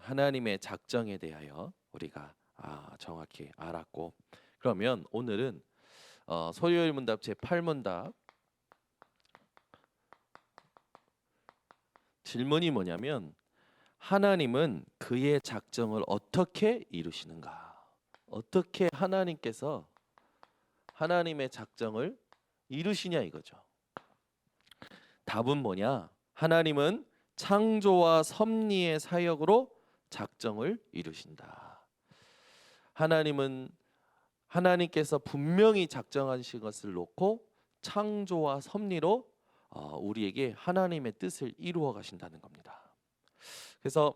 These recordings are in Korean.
하나님의 작정에 대하여 우리가 정확히 알았고, 그러면 오늘은 소요일 문답 제 8문답 질문이 뭐냐면, 하나님은 그의 작정을 어떻게 이루시는가? 어떻게 하나님께서 하나님의 작정을 이루시냐 이거죠. 답은 뭐냐? 하나님은 창조와 섭리의 사역으로 작정을 이루신다. 하나님께서 분명히 작정하신 것을 놓고 창조와 섭리로 우리에게 하나님의 뜻을 이루어 가신다는 겁니다. 그래서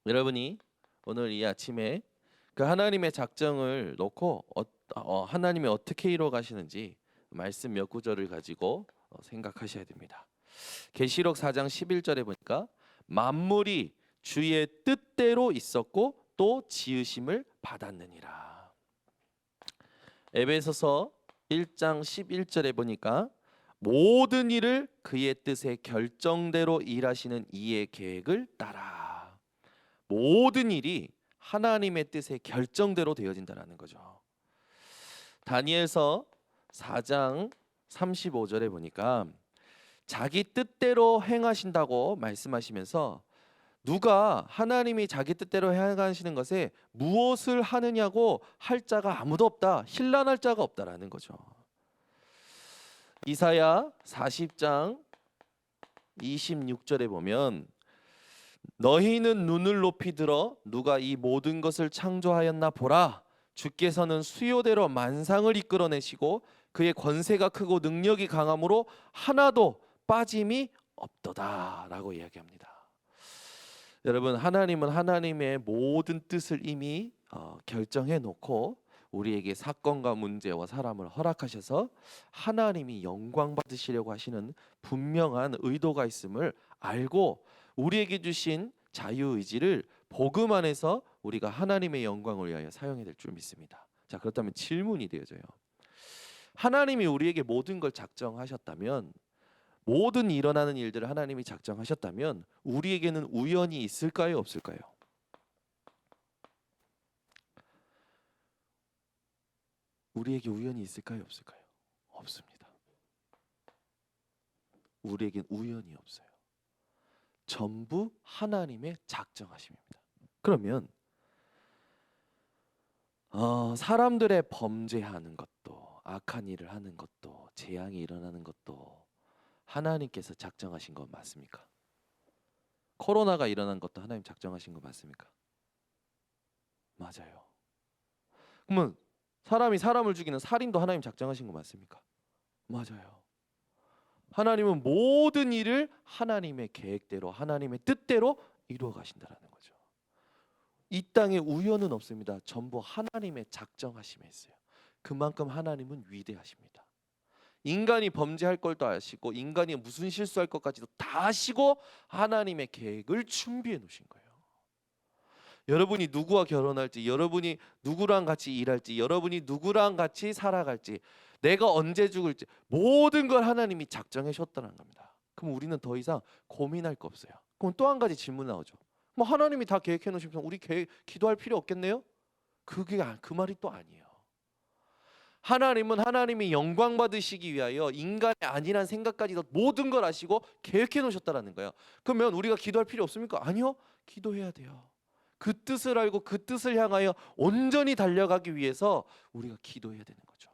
여러분이 오늘 이 아침에 그 하나님의 작정을 놓고 하나님이 어떻게 이루어 가시는지 말씀 몇 구절을 가지고 생각하셔야 됩니다. 계시록 4장 11절에 보니까 만물이 주의 뜻대로 있었고 또 지으심을 받았느니라. 에베소서 1장 11절에 보니까 모든 일을 그의 뜻의 결정대로 일하시는 이의 계획을 따라. 모든 일이 하나님의 뜻의 결정대로 되어진다는 거죠. 다니엘서 4장 35절에 보니까 자기 뜻대로 행하신다고 말씀하시면서, 누가 하나님이 자기 뜻대로 행하시는 것에 무엇을 하느냐고 할 자가 아무도 없다, 힐난할 자가 없다라는 거죠. 이사야 40장 26절에 보면 너희는 눈을 높이 들어 누가 이 모든 것을 창조하였나 보라. 주께서는 수요대로 만상을 이끌어내시고 그의 권세가 크고 능력이 강함으로 하나도 빠짐이 없도다 라고 이야기합니다. 여러분, 하나님은 하나님의 모든 뜻을 이미 결정해 놓고 우리에게 사건과 문제와 사람을 허락하셔서 하나님이 영광 받으시려고 하시는 분명한 의도가 있음을 알고 우리에게 주신 자유의지를 복음 안에서 우리가 하나님의 영광을 위하여 사용해야 될 줄 믿습니다. 자, 그렇다면 질문이 되어져요. 하나님이 우리에게 모든 걸 작정하셨다면, 모든 일어나는 일들을 하나님이 작정하셨다면 우리에게는 우연이 있을까요, 없을까요? 우리에게 우연이 있을까요, 없을까요? 없습니다. 우리에겐 우연이 없어요. 전부 하나님의 작정하심입니다. 그러면 사람들의 범죄하는 것도, 악한 일을 하는 것도, 재앙이 일어나는 것도 하나님께서 작정하신 건 맞습니까? 코로나가 일어난 것도 하나님 작정하신 거 맞습니까? 맞아요. 그러면 사람이 사람을 죽이는 살인도 하나님 작정하신 거 맞습니까? 맞아요. 하나님은 모든 일을 하나님의 계획대로, 하나님의 뜻대로 이루어 가신다라는 거죠. 이 땅에 우연은 없습니다. 전부 하나님의 작정하심에 있어요. 그만큼 하나님은 위대하십니다. 인간이 범죄할 걸 도 아시고 인간이 무슨 실수할 것까지도 다 아시고 하나님의 계획을 준비해 놓으신 거예요. 여러분이 누구와 결혼할지, 여러분이 누구랑 같이 일할지, 여러분이 누구랑 같이 살아갈지, 내가 언제 죽을지 모든 걸 하나님이 작정해 셨다는 겁니다. 그럼 우리는 더 이상 고민할 거 없어요. 그럼 또 한 가지 질문 나오죠. 뭐 하나님이 다 계획해 놓으시면 우리 기도할 필요 없겠네요? 그 말이 또 아니에요. 하나님은 하나님이 영광 받으시기 위하여 인간이 아니란 생각까지도 모든 걸 아시고 계획해 놓으셨다는 거예요. 그러면 우리가 기도할 필요 없습니까? 아니요. 기도해야 돼요. 그 뜻을 알고 그 뜻을 향하여 온전히 달려가기 위해서 우리가 기도해야 되는 거죠.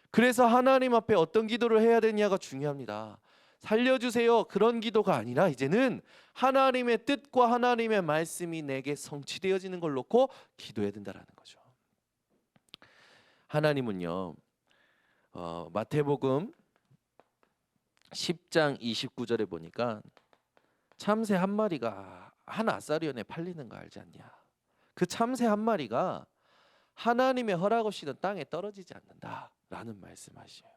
그래서 하나님 앞에 어떤 기도를 해야 되냐가 중요합니다. 살려주세요, 그런 기도가 아니라 이제는 하나님의 뜻과 하나님의 말씀이 내게 성취되어지는 걸 놓고 기도해야 된다는 거죠. 하나님은요, 마태복음 10장 29절에 보니까 참새 한 마리가 한 아사리온에 팔리는 거 알지 않냐? 그 참새 한 마리가 하나님의 허락 없이는 땅에 떨어지지 않는다라는 말씀하셔요.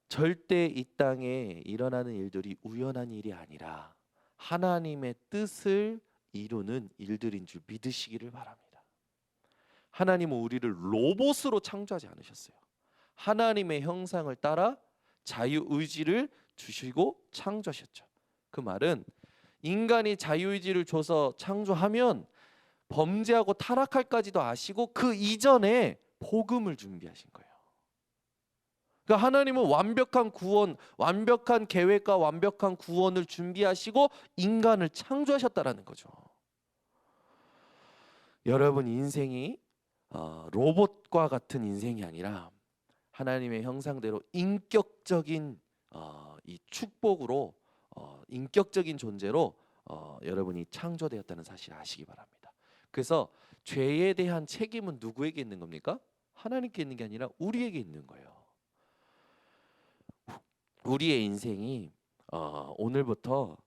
절대 이 땅에 일어나는 일들이 우연한 일이 아니라 하나님의 뜻을 이루는 일들인 줄 믿으시기를 바랍니다. 하나님은 우리를 로봇으로 창조하지 않으셨어요. 하나님의 형상을 따라 자유의지를 주시고 창조하셨죠. 그 말은 인간이 자유의지를 줘서 창조하면 범죄하고 타락할까지도 아시고 그 이전에 복음을 준비하신 거예요. 그러니까 하나님은 완벽한 구원, 완벽한 계획과 완벽한 구원을 준비하시고 인간을 창조하셨다라는 거죠. 여러분 인생이 로봇과 같은 인생이 아니라 하나님의 형상대로 인격적인 이 축복으로 인격적인 존재로 여러분이 창조되었다는 사실 아시기 바랍니다. 그래서 죄에 대한 책임은 누구에게 있는 겁니까? 하나님께 있는 게 아니라 우리에게 있는 거예요. 우리의 인생이 오늘부터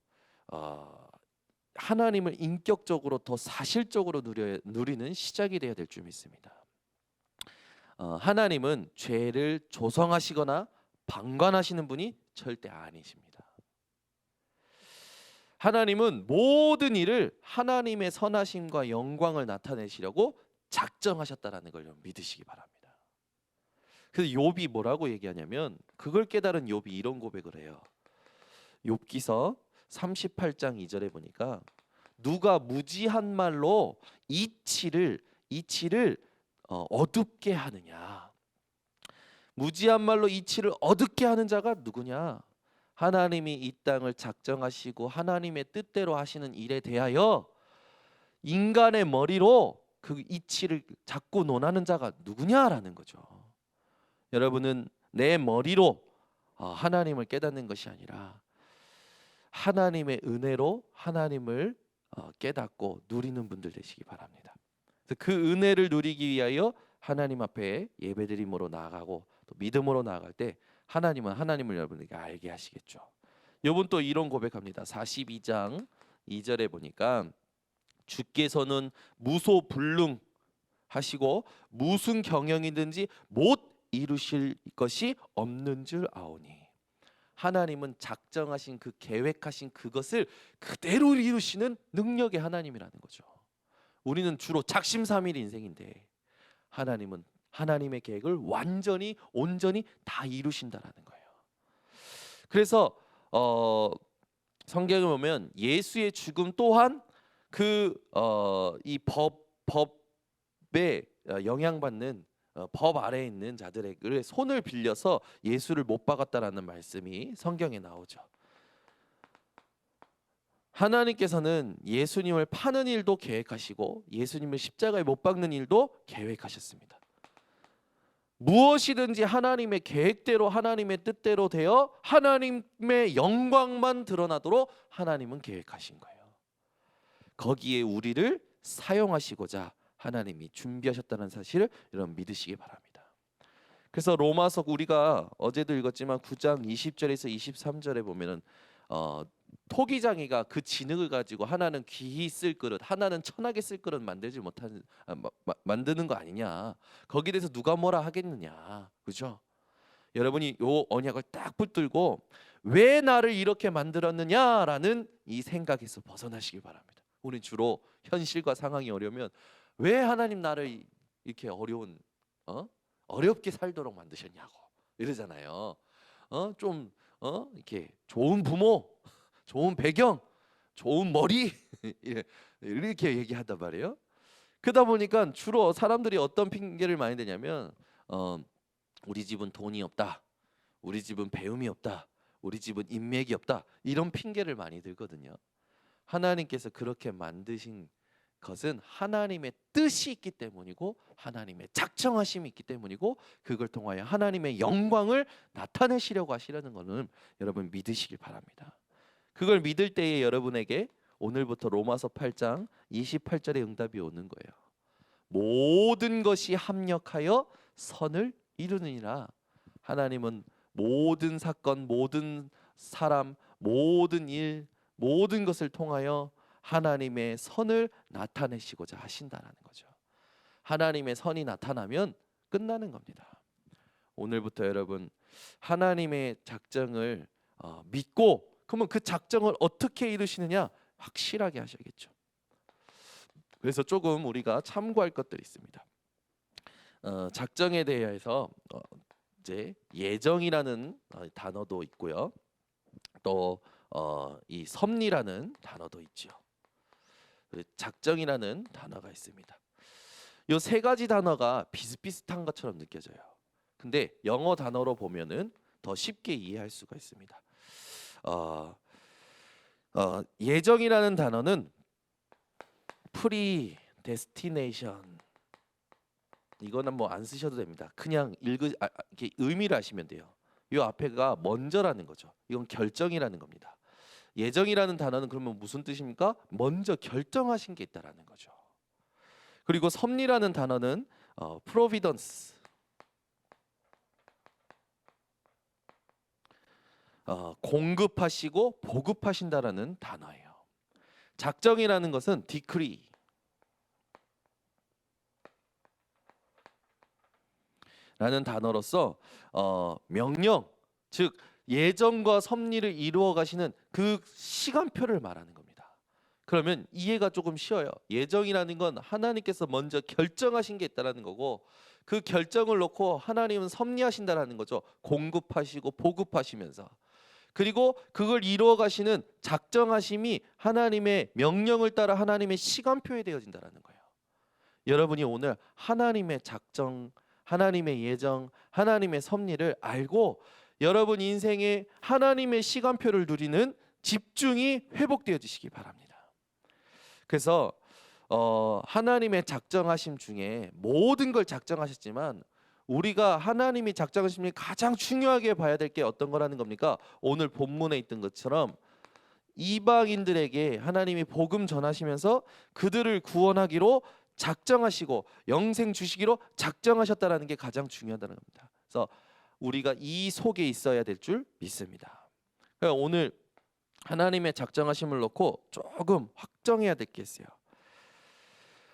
하나님을 인격적으로 더 사실적으로 누리는 시작이 되어야 될 줄 믿습니다. 하나님은 죄를 조성하시거나 방관하시는 분이 절대 아니십니다. 하나님은 모든 일을 하나님의 선하심과 영광을 나타내시려고 작정하셨다라는 걸 믿으시기 바랍니다. 그래서 욥이 뭐라고 얘기하냐면 그걸 깨달은 욥이 이런 고백을 해요. 욥기서 38장 2절에 보니까 누가 무지한 말로 이치를 어둡게 하느냐. 무지한 말로 이치를 어둡게 하는 자가 누구냐? 하나님이 이 땅을 작정하시고 하나님의 뜻대로 하시는 일에 대하여 인간의 머리로 그 이치를 잡고 논하는 자가 누구냐라는 거죠. 여러분은 내 머리로 하나님을 깨닫는 것이 아니라 하나님의 은혜로 하나님을 깨닫고 누리는 분들 되시기 바랍니다. 그 은혜를 누리기 위하여 하나님 앞에 예배드림으로 나아가고 또 믿음으로 나아갈 때 하나님은 하나님을 여러분에게 알게 하시겠죠. 욥은 또 이런 고백합니다. 42장 2절에 보니까 주께서는 무소불능하시고 무슨 경영이든지 못 이루실 것이 없는 줄 아오니. 하나님은 작정하신 그 계획하신 그것을 그대로 이루시는 능력의 하나님이라는 거죠. 우리는 주로 작심삼일 인생인데 하나님은 하나님의 계획을 완전히 온전히 다 이루신다라는 거예요. 그래서 성경에 보면 예수의 죽음 또한 이 법에 영향받는 법 아래에 있는 자들의 손을 빌려서 예수를 못 박았다라는 말씀이 성경에 나오죠. 하나님께서는 예수님을 파는 일도 계획하시고 예수님을 십자가에 못 박는 일도 계획하셨습니다. 무엇이든지 하나님의 계획대로 하나님의 뜻대로 되어 하나님의 영광만 드러나도록 하나님은 계획하신 거예요. 거기에 우리를 사용하시고자 하나님이 준비하셨다는 사실을 여러분 믿으시기 바랍니다. 그래서 로마서 우리가 어제도 읽었지만 9장 20절에서 23절에 보면은 토기장이가 그 진흙을 가지고 하나는 귀히 쓸 그릇, 하나는 천하게 쓸 그릇 만들지 못하는 만드는 거 아니냐. 거기에 대해서 누가 뭐라 하겠느냐, 그죠? 여러분이 요 언약을 딱 붙들고 왜 나를 이렇게 만들었느냐라는 이 생각에서 벗어나시기 바랍니다. 우리 주로 현실과 상황이 어려우면 왜 하나님 나를 이렇게 어렵게 살도록 만드셨냐고 이러잖아요. 이렇게 좋은 부모, 좋은 배경, 좋은 머리 이렇게 얘기하단 말이에요. 그러다 보니까 주로 사람들이 어떤 핑계를 많이 대냐면 우리 집은 돈이 없다, 우리 집은 배움이 없다, 우리 집은 인맥이 없다, 이런 핑계를 많이 들거든요. 하나님께서 그렇게 만드신 것은 하나님의 뜻이 있기 때문이고 하나님의 작정하심이 있기 때문이고 그걸 통하여 하나님의 영광을 나타내시려고 하시려는 것은 여러분 믿으시길 바랍니다. 그걸 믿을 때에 여러분에게 오늘부터 로마서 8장 28절의 응답이 오는 거예요. 모든 것이 합력하여 선을 이루느니라. 하나님은 모든 사건, 모든 사람, 모든 일, 모든 것을 통하여 하나님의 선을 나타내시고자 하신다라는 거죠. 하나님의 선이 나타나면 끝나는 겁니다. 오늘부터 여러분 하나님의 작정을 믿고 그러면 그 작정을 어떻게 이루시느냐 확실하게 하셔야겠죠. 그래서 조금 우리가 참고할 것들이 있습니다. 작정에 대해서 이제 예정이라는 단어도 있고요. 또 이 섭리라는 단어도 있죠. 작정이라는 단어가 있습니다. 이 세 가지 단어가 비슷비슷한 것처럼 느껴져요. 근데 영어 단어로 보면은 더 쉽게 이해할 수가 있습니다. 예정이라는 단어는 predestination, 이거는 뭐 안 쓰셔도 됩니다. 그냥 이렇게 의미를 아시면 돼요. 이 앞에가 먼저라는 거죠. 이건 결정이라는 겁니다. 예정이라는 단어는 그러면 무슨 뜻입니까? 먼저 결정하신 게 있다라는 거죠. 그리고 섭리라는 단어는 providence, 공급하시고 보급하신다라는 단어예요. 작정이라는 것은 decree 라는 단어로서 명령, 즉 예정과 섭리를 이루어 가시는 그 시간표를 말하는 겁니다. 그러면 이해가 조금 쉬워요. 예정이라는 건 하나님께서 먼저 결정하신 게 있다라는 거고, 그 결정을 놓고 하나님은 섭리하신다라는 거죠. 공급하시고 보급하시면서. 그리고 그걸 이루어 가시는 작정하심이 하나님의 명령을 따라 하나님의 시간표에 되어진다라는 거예요. 여러분이 오늘 하나님의 작정, 하나님의 예정, 하나님의 섭리를 알고 여러분 인생에 하나님의 시간표를 누리는 집중이 회복되어지시기 바랍니다. 그래서 하나님의 작정하심 중에 모든 걸 작정하셨지만 우리가 하나님이 작정하신 중에 가장 중요하게 봐야 될 게 어떤 거라는 겁니까? 오늘 본문에 있던 것처럼 이방인들에게 하나님이 복음 전하시면서 그들을 구원하기로 작정하시고 영생 주시기로 작정하셨다라는 게 가장 중요하다는 겁니다. 그래서 우리가 이 속에 있어야 될 줄 믿습니다. 그러니까 오늘 하나님의 작정하심을 놓고 조금 확정해야 될 게 있어요.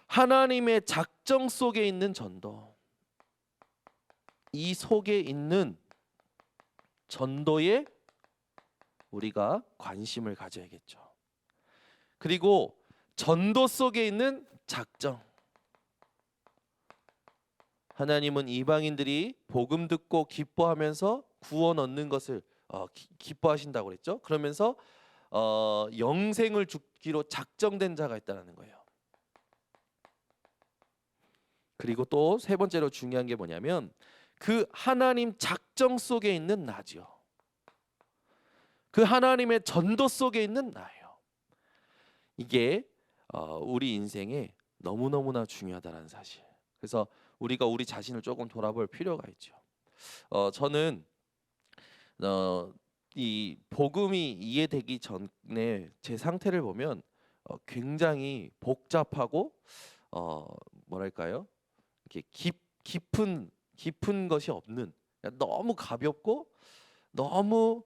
하나님의 작정 속에 있는 전도, 이 속에 있는 전도에 우리가 관심을 가져야겠죠. 그리고 전도 속에 있는 작정, 하나님은 이방인들이 복음 듣고 기뻐하면서 구원 얻는 것을 기뻐하신다고 그랬죠. 그러면서 영생을 주기로 작정된 자가 있다는 거예요. 그리고 또 세 번째로 중요한 게 뭐냐면 그 하나님 작정 속에 있는 나죠. 그 하나님의 전도 속에 있는 나예요. 이게 우리 인생에 너무너무나 중요하다는 사실. 그래서 우리가 우리 자신을 조금 돌아볼 필요가 있죠. 저는 이 복음이 이해되기 전에 제 상태를 보면 굉장히 복잡하고 뭐랄까요? 이렇게 깊은 것이 없는, 너무 가볍고 너무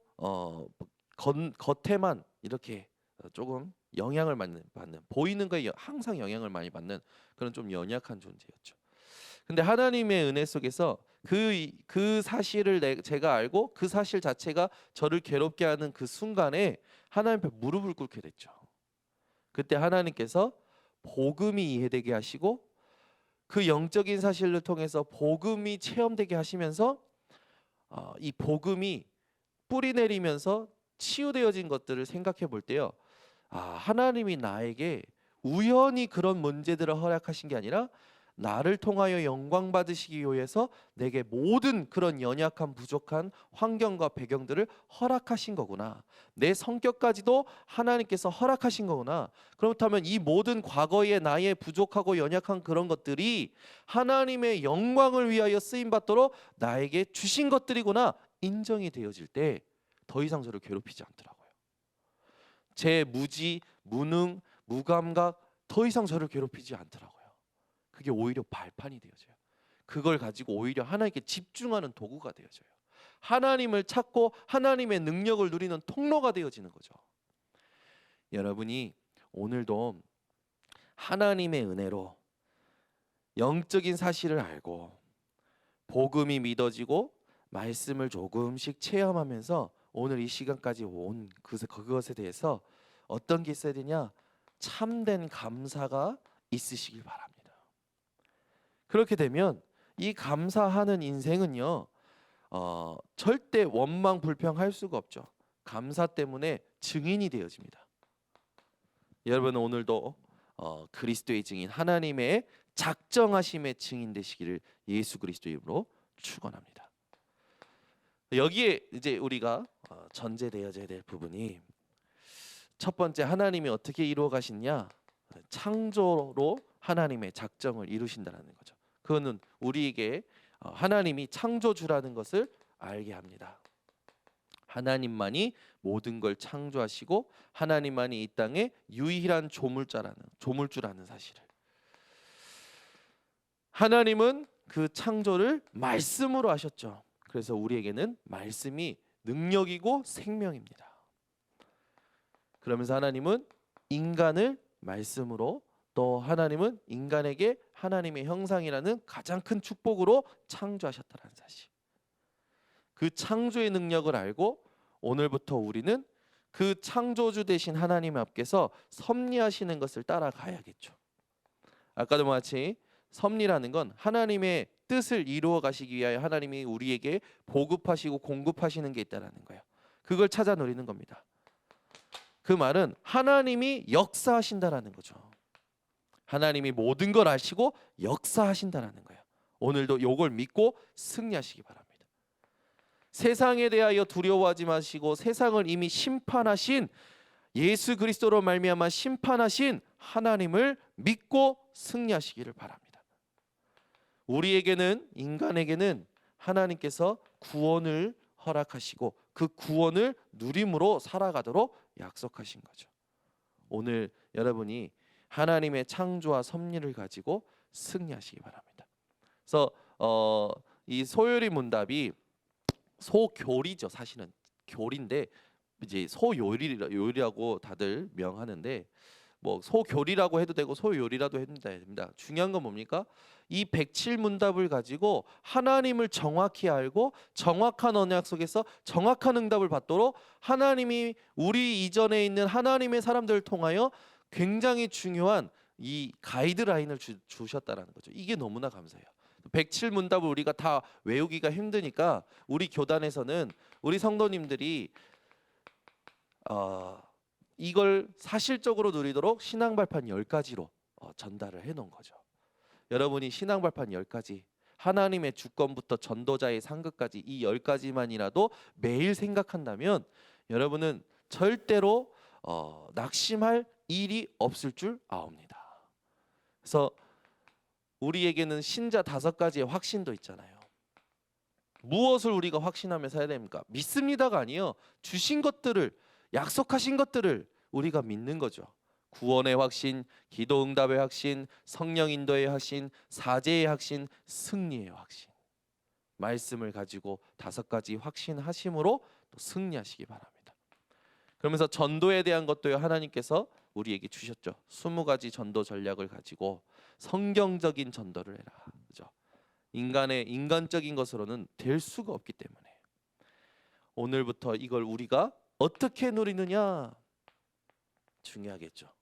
겉에만 이렇게 조금 영향을 받는 보이는 거에 항상 영향을 많이 받는 그런 좀 연약한 존재였죠. 근데 하나님의 은혜 속에서 그 사실을 제가 알고 그 사실 자체가 저를 괴롭게 하는 그 순간에 하나님 앞에 무릎을 꿇게 됐죠. 그때 하나님께서 복음이 이해되게 하시고 그 영적인 사실을 통해서 복음이 체험되게 하시면서 이 복음이 뿌리 내리면서 치유되어진 것들을 생각해 볼 때요, 하나님이 나에게 우연히 그런 문제들을 허락하신 게 아니라 나를 통하여 영광 받으시기 위해서 내게 모든 그런 연약한 부족한 환경과 배경들을 허락하신 거구나. 내 성격까지도 하나님께서 허락하신 거구나. 그렇다면 이 모든 과거의 나의 부족하고 연약한 그런 것들이 하나님의 영광을 위하여 쓰임 받도록 나에게 주신 것들이구나 인정이 되어질 때 더 이상 저를 괴롭히지 않더라고요. 제 무지, 무능, 무감각 더 이상 저를 괴롭히지 않더라고요. 그게 오히려 발판이 되어져요. 그걸 가지고 오히려 하나님께 집중하는 도구가 되어져요. 하나님을 찾고 하나님의 능력을 누리는 통로가 되어지는 거죠. 여러분이 오늘도 하나님의 은혜로 영적인 사실을 알고 복음이 믿어지고 말씀을 조금씩 체험하면서 오늘 이 시간까지 온 그것에 대해서 어떤 게 있어야 되냐? 참된 감사가 있으시길 바랍니다. 그렇게 되면 이 감사하는 인생은요 절대 원망 불평할 수가 없죠. 감사 때문에 증인이 되어집니다. 여러분 오늘도 그리스도의 증인, 하나님의 작정하심의 증인 되시기를 예수 그리스도 이름으로 축원합니다. 여기에 이제 우리가 전제되어져야 될 부분이 첫 번째, 하나님이 어떻게 이루어 가시냐? 창조로 하나님의 작정을 이루신다는 거죠. 그거는 우리에게 하나님이 창조주라는 것을 알게 합니다. 하나님만이 모든 걸 창조하시고 하나님만이 이 땅에 유일한 조물주라는 사실을, 하나님은 그 창조를 말씀으로 하셨죠. 그래서 우리에게는 말씀이 능력이고 생명입니다. 그러면서 하나님은 인간을 말씀으로, 또 하나님은 인간에게 하나님의 형상이라는 가장 큰 축복으로 창조하셨다는 사실, 그 창조의 능력을 알고 오늘부터 우리는 그 창조주 되신 하나님 앞에서 섭리하시는 것을 따라가야겠죠. 아까도 마치 섭리라는 건 하나님의 뜻을 이루어 가시기 위하여 하나님이 우리에게 보급하시고 공급하시는 게 있다는 거예요. 그걸 찾아 누리는 겁니다. 그 말은 하나님이 역사하신다라는 거죠. 하나님이 모든 걸 아시고 역사하신다라는 거예요. 오늘도 이걸 믿고 승리하시기 바랍니다. 세상에 대하여 두려워하지 마시고 세상을 이미 심판하신, 예수 그리스도로 말미암아 심판하신 하나님을 믿고 승리하시기를 바랍니다. 우리에게는, 인간에게는 하나님께서 구원을 허락하시고 그 구원을 누림으로 살아가도록 약속하신 거죠. 오늘 여러분이 하나님의 창조와 섭리를 가지고 승리하시기 바랍니다. 그래서 이 소요리 문답이 소교리죠. 사실은 교리인데 이제 소요리라고 다들 명하는데, 뭐 소교리라고 해도 되고 소요리라도 해도 됩니다. 중요한 건 뭡니까? 이 107문답을 가지고 하나님을 정확히 알고 정확한 언약 속에서 정확한 응답을 받도록 하나님이 우리 이전에 있는 하나님의 사람들을 통하여 굉장히 중요한 이 가이드라인을 주셨다라는 거죠. 이게 너무나 감사해요. 107문답을 우리가 다 외우기가 힘드니까 우리 교단에서는 우리 성도님들이 이걸 사실적으로 누리도록 신앙발판 10가지로 전달을 해놓은 거죠. 여러분이 신앙발판 10가지, 하나님의 주권부터 전도자의 상급까지 이 10가지만이라도 매일 생각한다면 여러분은 절대로 낙심할 일이 없을 줄 아옵니다. 그래서 우리에게는 신자 5가지의 확신도 있잖아요. 무엇을 우리가 확신하며 살아야 됩니까? 믿습니다가 아니요, 주신 것들을, 약속하신 것들을 우리가 믿는 거죠. 구원의 확신, 기도 응답의 확신, 성령 인도의 확신, 사제의 확신, 승리의 확신. 말씀을 가지고 5가지 확신하심으로 또 승리하시기 바랍니다. 그러면서 전도에 대한 것도요, 하나님께서 우리에게 주셨죠. 20가지 전도 전략을 가지고 성경적인 전도를 해라. 그죠? 인간적인 것으로는 될 수가 없기 때문에 오늘부터 이걸 우리가 어떻게 누리느냐 중요하겠죠.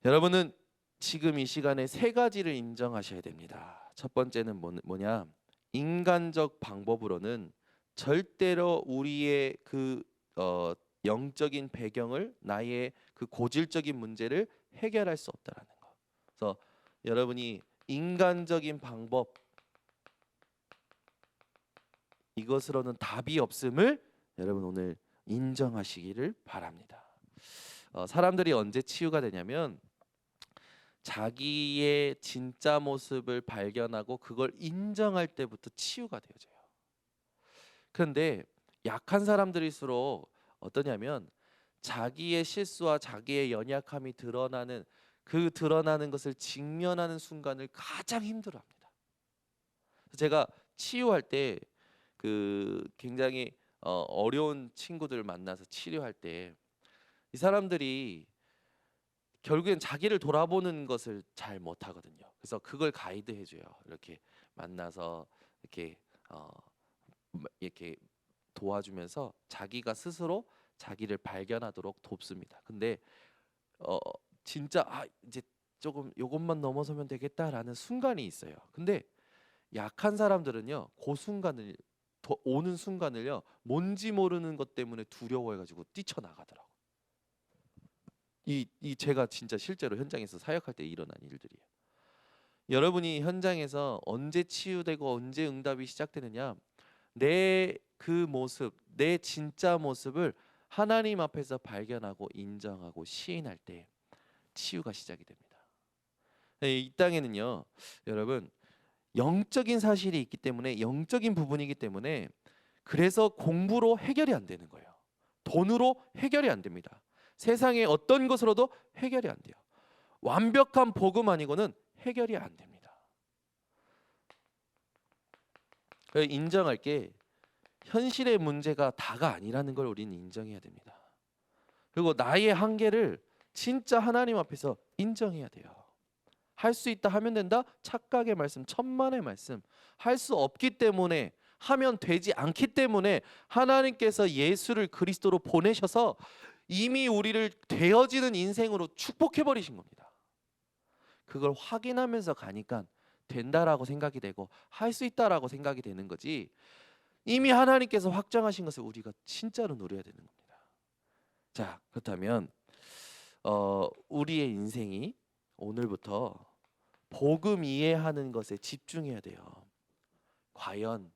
여러분은 지금 이 시간에 3가지를 인정하셔야 됩니다. 첫 번째는 뭐냐? 인간적 방법으로는 절대로 우리의 그 영적인 배경을, 나의 그 고질적인 문제를 해결할 수 없다라는 거. 그래서 여러분이 인간적인 방법, 이것으로는 답이 없음을 여러분 오늘 인정하시기를 바랍니다. 사람들이 언제 치유가 되냐면 자기의 진짜 모습을 발견하고 그걸 인정할 때부터 치유가 되어져요. 그런데 약한 사람들일수록 어떠냐면 자기의 실수와 자기의 연약함이 드러나는 것을 직면하는 순간을 가장 힘들어합니다. 제가 치유할 때 굉장히 어려운 친구들 만나서 치료할 때 이 사람들이 결국엔 자기를 돌아보는 것을 잘 못하거든요. 그래서 그걸 가이드해 줘요. 이렇게 만나서 이렇게 도와주면서 자기가 스스로 자기를 발견하도록 돕습니다. 근데 진짜 이제 조금 요것만 넘어서면 되겠다라는 순간이 있어요. 근데 약한 사람들은요, 그 순간을 오는 순간을요, 뭔지 모르는 것 때문에 두려워해가지고 뛰쳐나가더라고. 이 제가 진짜 실제로 현장에서 사역할 때 일어난 일들이에요. 여러분이 현장에서 언제 치유되고 언제 응답이 시작되느냐, 내 그 모습, 내 진짜 모습을 하나님 앞에서 발견하고 인정하고 시인할 때 치유가 시작이 됩니다. 이 땅에는요, 여러분, 영적인 사실이 있기 때문에, 영적인 부분이기 때문에, 그래서 공부로 해결이 안 되는 거예요. 돈으로 해결이 안 됩니다. 세상의 어떤 것으로도 해결이 안 돼요. 완벽한 복음 아니고는 해결이 안 됩니다. 인정할 게 현실의 문제가 다가 아니라는 걸 우리는 인정해야 됩니다. 그리고 나의 한계를 진짜 하나님 앞에서 인정해야 돼요. 할 수 있다 하면 된다, 착각의 말씀, 천만의 말씀. 할 수 없기 때문에, 하면 되지 않기 때문에 하나님께서 예수를 그리스도로 보내셔서 이미 우리를 되어지는 인생으로 축복해 버리신 겁니다. 그걸 확인하면서 가니까 된다라고 생각이 되고 할 수 있다라고 생각이 되는 거지, 이미 하나님께서 확정하신 것을 우리가 진짜로 누려야 되는 겁니다. 자, 그렇다면 우리의 인생이 오늘부터 복음 이해하는 것에 집중해야 돼요. 과연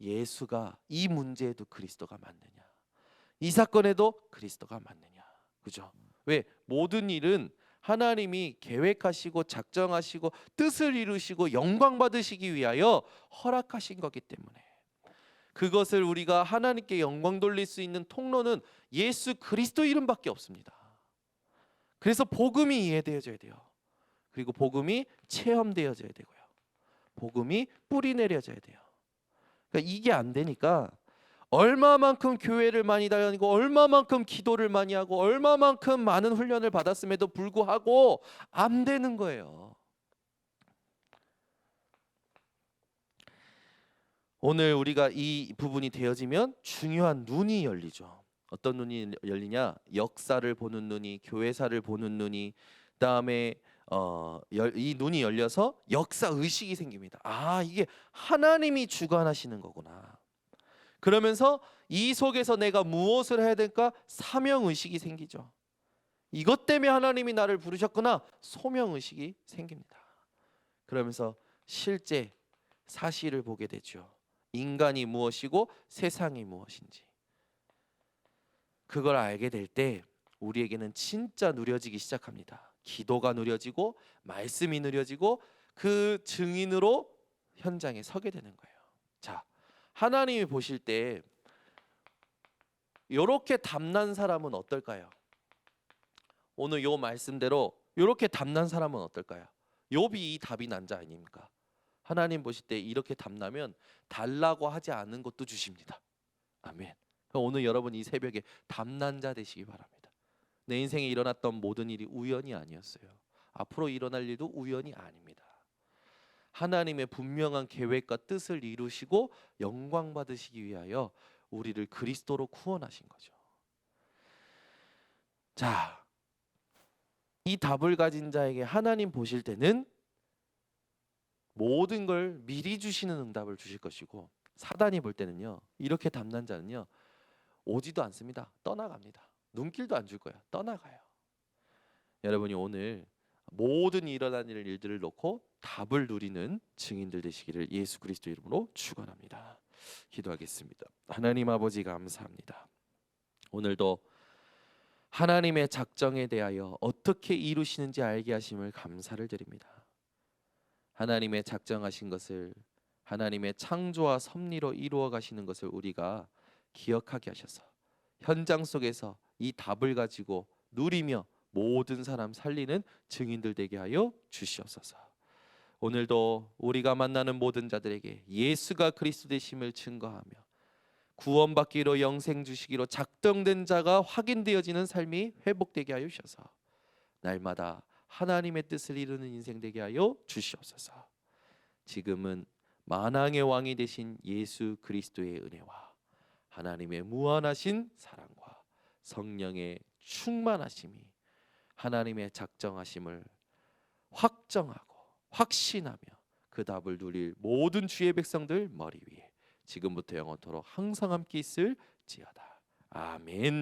예수가 이 문제에도 그리스도가 맞느냐, 이 사건에도 그리스도가 맞느냐, 그죠? 왜? 모든 일은 하나님이 계획하시고 작정하시고 뜻을 이루시고 영광 받으시기 위하여 허락하신 거기 때문에, 그것을 우리가 하나님께 영광 돌릴 수 있는 통로는 예수 그리스도 이름밖에 없습니다. 그래서 복음이 이해되어져야 돼요. 그리고 복음이 체험되어져야 되고요. 복음이 뿌리 내려져야 돼요. 그러니까 이게 안 되니까 얼마만큼 교회를 많이 다니고 얼마만큼 기도를 많이 하고 얼마만큼 많은 훈련을 받았음에도 불구하고 안 되는 거예요. 오늘 우리가 이 부분이 되어지면 중요한 눈이 열리죠. 어떤 눈이 열리냐? 역사를 보는 눈이, 교회사를 보는 눈이, 그다음에 이 눈이 열려서 역사 의식이 생깁니다. 아, 이게 하나님이 주관하시는 거구나. 그러면서 이 속에서 내가 무엇을 해야 될까? 사명 의식이 생기죠. 이것 때문에 하나님이 나를 부르셨구나. 소명 의식이 생깁니다. 그러면서 실제 사실을 보게 되죠. 인간이 무엇이고 세상이 무엇인지. 그걸 알게 될 때 우리에게는 진짜 누려지기 시작합니다. 기도가 누려지고 말씀이 누려지고 그 증인으로 현장에 서게 되는 거예요. 자, 하나님이 보실 때 이렇게 담난 사람은 어떨까요? 오늘 요 말씀대로 이렇게 담난 사람은 어떨까요? 욥이 이 답이 난 자 아닙니까? 하나님 보실 때 이렇게 담나면 달라고 하지 않은 것도 주십니다. 아멘. 오늘 여러분 이 새벽에 담난 자 되시기 바랍니다. 내 인생에 일어났던 모든 일이 우연이 아니었어요. 앞으로 일어날 일도 우연이 아닙니다. 하나님의 분명한 계획과 뜻을 이루시고 영광 받으시기 위하여 우리를 그리스도로 구원하신 거죠. 자, 이 답을 가진 자에게 하나님 보실 때는 모든 걸 미리 주시는 응답을 주실 것이고, 사단이 볼 때는요, 이렇게 담난 자는요 오지도 않습니다. 떠나갑니다. 눈길도 안 줄 거야. 떠나가요. 여러분이 오늘 모든 일어난 일들을 놓고 답을 누리는 증인들 되시기를 예수 그리스도 이름으로 축원합니다. 기도하겠습니다. 하나님 아버지 감사합니다. 오늘도 하나님의 작정에 대하여 어떻게 이루시는지 알게 하심을 감사를 드립니다. 하나님의 작정하신 것을 하나님의 창조와 섭리로 이루어 가시는 것을 우리가 기억하게 하셔서 현장 속에서 이 답을 가지고 누리며 모든 사람 살리는 증인들 되게 하여 주시옵소서. 오늘도 우리가 만나는 모든 자들에게 예수가 그리스도 되심을 증거하며 구원받기로 영생 주시기로 작정된 자가 확인되어지는 삶이 회복되게 하여 주셔서 날마다 하나님의 뜻을 이루는 인생 되게 하여 주시옵소서. 지금은 만왕의 왕이 되신 예수 그리스도의 은혜와 하나님의 무한하신 사랑과 성령의 충만하심이 하나님의 작정하심을 확정하고 확신하며 그 답을 누릴 모든 주의 백성들 머리 위에 지금부터 영원토록 항상 함께 있을지어다. 아멘.